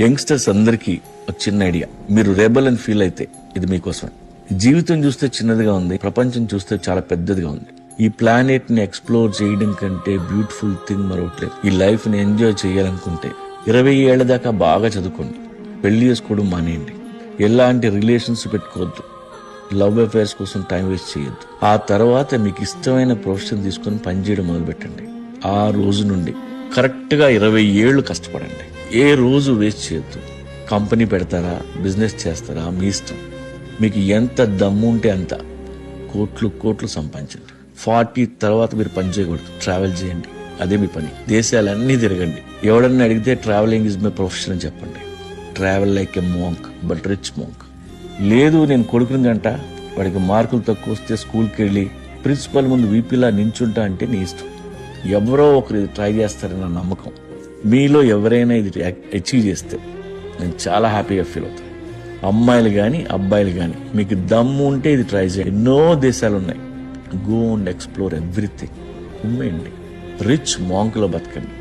Youngsters అందరికీ ఒక చిన్న ఐడియా, మీరు రెబల్ అని ఫీల్ అయితే ఇది మీకోసమే. జీవితం చూస్తే చిన్నదిగా ఉంది, ప్రపంచం చూస్తే చాలా పెద్దదిగా ఉంది. ఈ ప్లానెట్ ని ఎక్స్ప్లోర్ చేయడం కంటే బ్యూటిఫుల్ థింగ్ మరొకట్లేదు. ఈ లైఫ్ ని ఎంజాయ్ చేయాలనుకుంటే 20 ఏళ్ల దాకా బాగా చదువుకోండి, పెళ్లి చేసుకోవడం మానేయండి, ఎలాంటి రిలేషన్స్ పెట్టుకోవద్దు, లవ్ అఫైర్స్ కోసం టైం వేస్ట్ చేయొద్దు. ఆ తర్వాత మీకు ఇష్టమైన ప్రొఫెషన్ తీసుకుని పనిచేయడం మొదలు పెట్టండి. ఆ రోజు నుండి కరెక్ట్ గా 20 ఏళ్లు కష్టపడండి. ఏ రోజు వేస్ట్ చేయొద్దు. కంపెనీ పెడతారా, బిజినెస్ చేస్తారా, మీ ఇష్టం. మీకు ఎంత దమ్ము ఉంటే అంత కోట్లు సంపాదించండి. 40 తర్వాత మీరు పని చేయకూడదు, ట్రావెల్ చేయండి, అదే మీ పని. దేశాలన్నీ తిరగండి. ఎవడన్నా అడిగితే ట్రావెలింగ్ ఇస్ మై ప్రొఫెషన్ అని చెప్పండి. Travel like a monk but rich monk. లేదు నేను కొడుకుని గంట, వాడికి మార్కులు తక్కువ వస్తే స్కూల్కి వెళ్ళి ప్రిన్సిపల్ ముందు వీపీలా నించుంటా అంటే నీ ఇష్టం. ఎవరో ఒకరు ఇది ట్రై చేస్తారన్న నమ్మకం. మీలో ఎవరైనా ఇది అచీవ్ చేస్తే నేను చాలా హ్యాపీగా ఫీల్ అవుతాను. అమ్మాయిలు కానీ అబ్బాయిలు కానీ మీకు దమ్ము ఉంటే ఇది ట్రై చేయండి. ఎన్నో దేశాలు ఉన్నాయి. Go and explore everything. ఉమ్మేయండి, రిచ్ మాంక్లో బతకండి.